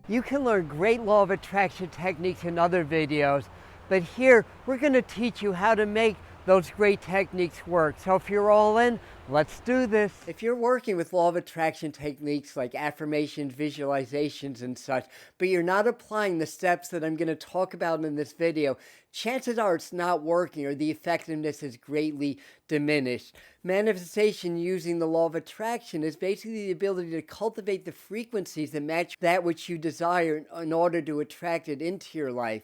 You can learn great law of attraction techniques in other videos, but here we're going to teach you how to make those great techniques work. So if you're all in, let's do this. If you're working with law of attraction techniques like affirmations, visualizations, and such, but you're not applying the steps that I'm going to talk about in this video, chances are it's not working or the effectiveness is greatly diminished. Manifestation using the law of attraction is basically the ability to cultivate the frequencies that match that which you desire in order to attract it into your life.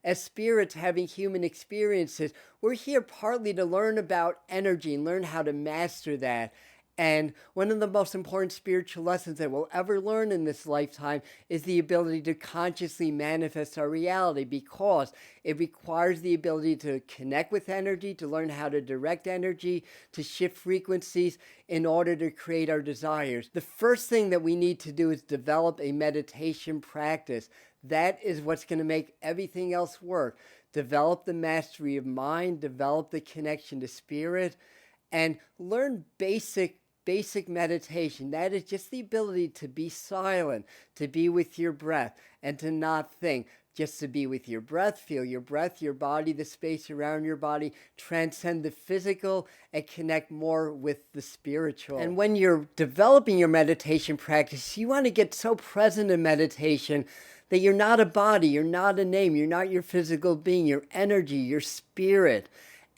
As spirits having human experiences, we're here partly to learn about energy and learn how to master that. And one of the most important spiritual lessons that we'll ever learn in this lifetime is the ability to consciously manifest our reality, because it requires the ability to connect with energy, to learn how to direct energy, to shift frequencies in order to create our desires. The first thing that we need to do is develop a meditation practice. That is what's going to make everything else work. Develop the mastery of mind, develop the connection to spirit, and learn basic meditation. That is just the ability to be silent, to be with your breath, and to not think. Just to be with your breath, feel your breath, your body, the space around your body, transcend the physical, and connect more with the spiritual. And when you're developing your meditation practice, you want to get so present in meditation that you're not a body, you're not a name, you're not your physical being, your energy, your spirit.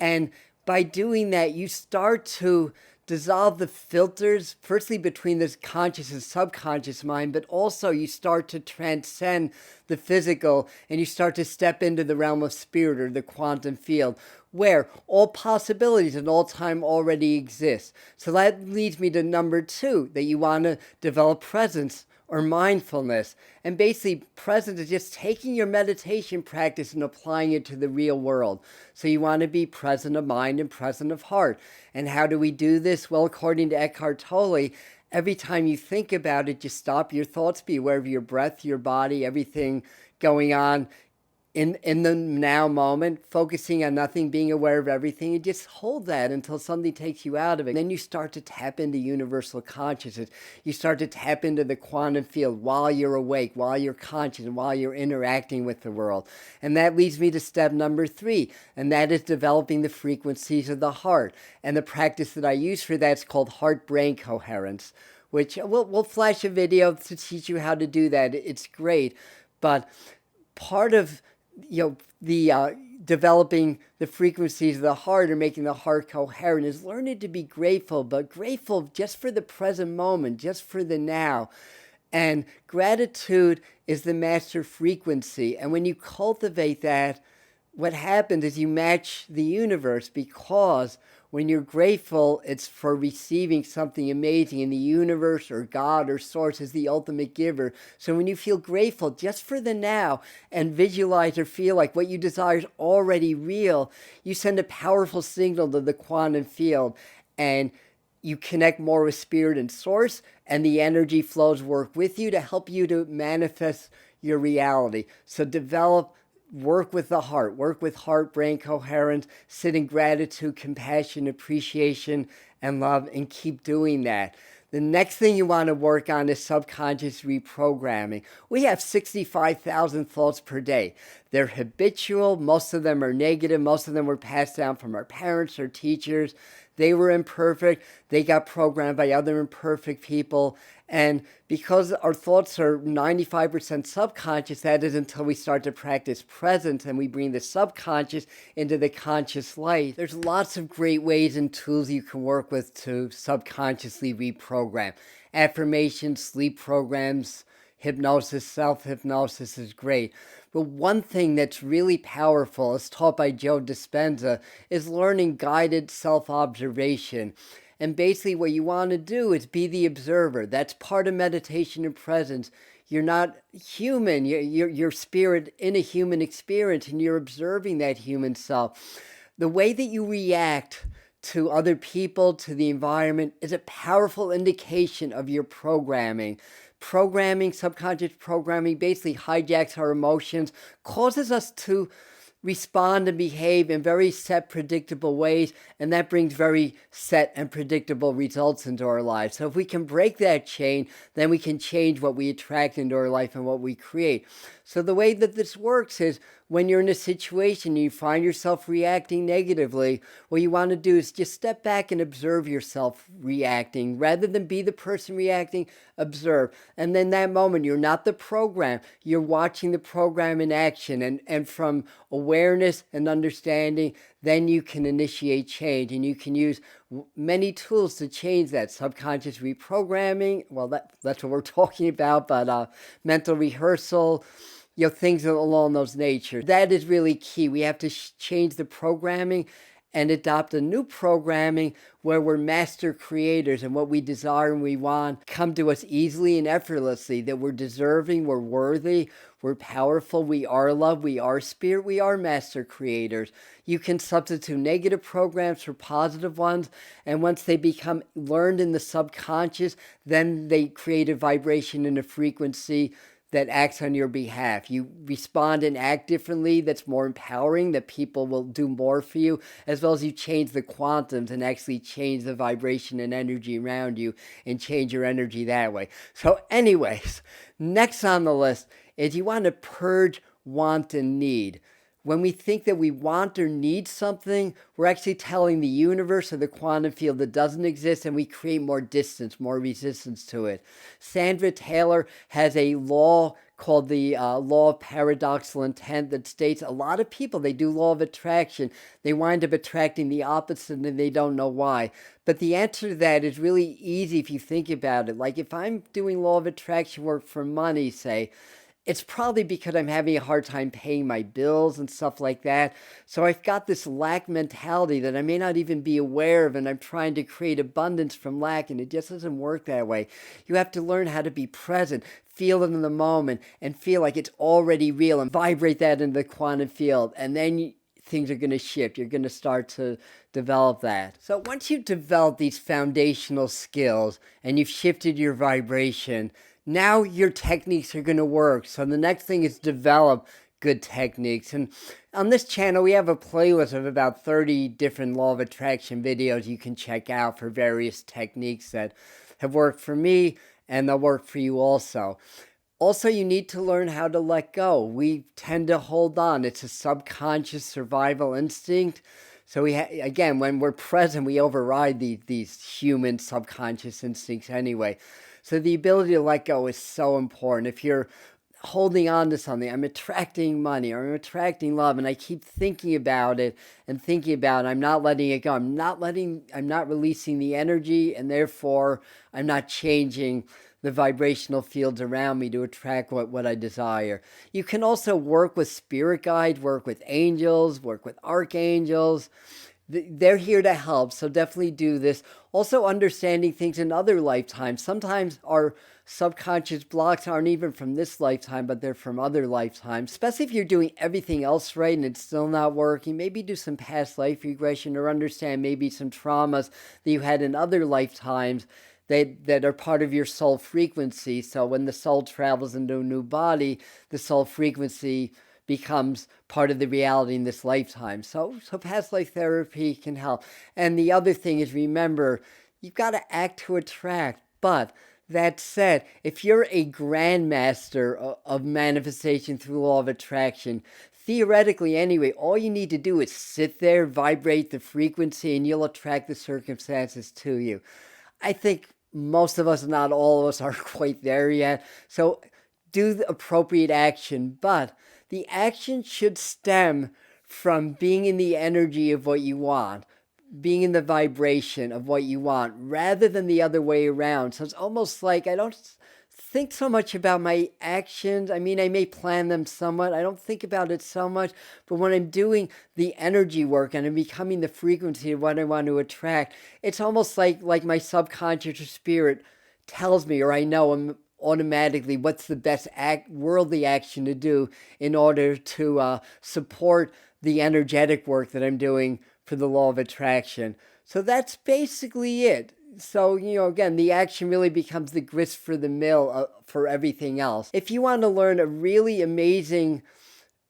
And by doing that, you start to dissolve the filters, firstly between this conscious and subconscious mind, but also you start to transcend the physical and you start to step into the realm of spirit or the quantum field, where all possibilities and all time already exist. So that leads me to number 2, that you want to develop presence or mindfulness. And basically, presence is just taking your meditation practice and applying it to the real world. So you want to be present of mind and present of heart. And how do we do this? Well, according to Eckhart Tolle, every time you think about it, just stop your thoughts, be aware of your breath, your body, everything going on in the now moment, focusing on nothing, being aware of everything, and just hold that until something takes you out of it. And then you start to tap into universal consciousness. You start to tap into the quantum field while you're awake, while you're conscious, and while you're interacting with the world. And that leads me to step number 3, and that is developing the frequencies of the heart. And the practice that I use for that is called heart-brain coherence, which we'll flash a video to teach you how to do that. It's great. But part of the developing the frequencies of the heart or making the heart coherent is learning to be grateful, but grateful just for the present moment, just for the now. And gratitude is the master frequency. And when you cultivate that, what happens is you match the universe, because when you're grateful, it's for receiving something amazing, and the universe or God or source is the ultimate giver. So when you feel grateful just for the now and visualize or feel like what you desire is already real, you send a powerful signal to the quantum field, and you connect more with spirit and source, and the energy flows work with you to help you to manifest your reality. So work with the heart, work with heart-brain coherence, sit in gratitude, compassion, appreciation, and love, and keep doing that. The next thing you want to work on is subconscious reprogramming. We have 65,000 thoughts per day. They're habitual. Most of them are negative. Most of them were passed down from our parents or teachers. They were imperfect. They got programmed by other imperfect people. And because our thoughts are 95% subconscious, that is until we start to practice presence and we bring the subconscious into the conscious light. There's lots of great ways and tools you can work with to subconsciously reprogram. Affirmations, sleep programs, hypnosis, self-hypnosis is great. But one thing that's really powerful, as taught by Joe Dispenza, is learning guided self-observation. And basically what you want to do is be the observer. That's part of meditation and presence. You're not human. You're spirit in a human experience, and you're observing that human self. The way that you react to other people, to the environment, is a powerful indication of your programming. Subconscious programming, basically hijacks our emotions, causes us to respond and behave in very set, predictable ways, and that brings very set and predictable results into our lives. So if we can break that chain, then we can change what we attract into our life and what we create. So the way that this works is when you're in a situation and you find yourself reacting negatively, what you want to do is just step back and observe yourself reacting. Rather than be the person reacting, observe. And then that moment, you're not the program. You're watching the program in action. And from awareness and understanding, then you can initiate change. And you can use many tools to change that. Subconscious reprogramming, well, that's what we're talking about, but mental rehearsal, things along those nature. That is really key. We have to change the programming and adopt a new programming where we're master creators and what we desire and we want come to us easily and effortlessly, that we're deserving, we're worthy, we're powerful, we are love, we are spirit, we are master creators. You can substitute negative programs for positive ones, and once they become learned in the subconscious, then they create a vibration and a frequency that acts on your behalf. You respond and act differently, that's more empowering, that people will do more for you, as well as you change the quantums and actually change the vibration and energy around you and change your energy that way. So anyways, next on the list is you want to purge want and need. When we think that we want or need something, we're actually telling the universe or the quantum field that doesn't exist, and we create more distance, more resistance to it. Sandra Taylor has a law called the law of paradoxical intent that states a lot of people, they do law of attraction, they wind up attracting the opposite and they don't know why. But the answer to that is really easy if you think about it. Like if I'm doing law of attraction work for money, say, it's probably because I'm having a hard time paying my bills and stuff like that. So I've got this lack mentality that I may not even be aware of, and I'm trying to create abundance from lack, and it just doesn't work that way. You have to learn how to be present, feel it in the moment, and feel like it's already real, and vibrate that into the quantum field. And then things are going to shift. You're going to start to develop that. So once you've developed these foundational skills and you've shifted your vibration, now your techniques are going to work. So the next thing is develop good techniques. And on this channel, we have a playlist of about 30 different law of attraction videos you can check out for various techniques that have worked for me, and they'll work for you also. Also, you need to learn how to let go. We tend to hold on. It's a subconscious survival instinct. So again, when we're present, we override these human subconscious instincts anyway. So the ability to let go is so important. If you're holding on to something, I'm attracting money or I'm attracting love, and I keep thinking about it and thinking about it, I'm not letting it go. I'm not releasing the energy, and therefore I'm not changing the vibrational fields around me to attract what I desire. You can also work with spirit guides, work with angels, work with archangels. They're here to help, so definitely do this. Also understanding things in other lifetimes. Sometimes our subconscious blocks aren't even from this lifetime, but they're from other lifetimes. Especially if you're doing everything else right and it's still not working. Maybe do some past life regression or understand maybe some traumas that you had in other lifetimes that are part of your soul frequency. So when the soul travels into a new body, the soul frequency becomes part of the reality in this lifetime. So past life therapy can help. And the other thing is, remember, you've got to act to attract. But that said, if you're a grandmaster of manifestation through law of attraction, theoretically anyway, all you need to do is sit there, vibrate the frequency, and you'll attract the circumstances to you. I think most of us, not all of us, are quite there yet. So do the appropriate action, but the action should stem from being in the energy of what you want, being in the vibration of what you want, rather than the other way around. So it's almost like I don't think so much about my actions. I mean, I may plan them somewhat. I don't think about it so much. But when I'm doing the energy work and I'm becoming the frequency of what I want to attract, it's almost like my subconscious or spirit tells me, or I know automatically what's the best worldly action to do in order to support the energetic work that I'm doing for the law of attraction. So that's basically it. So, again, the action really becomes the grist for the mill for everything else. If you want to learn a really amazing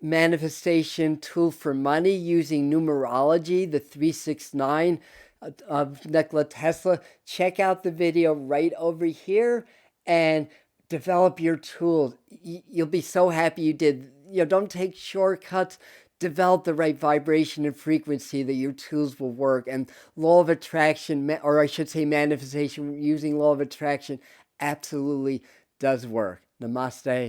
manifestation tool for money using numerology, the 369 of Nikola Tesla, check out the video right over here and develop your tools. You'll be so happy you did. Don't take shortcuts. Develop the right vibration and frequency that your tools will work. And law of attraction, or I should say manifestation using law of attraction, absolutely does work. Namaste.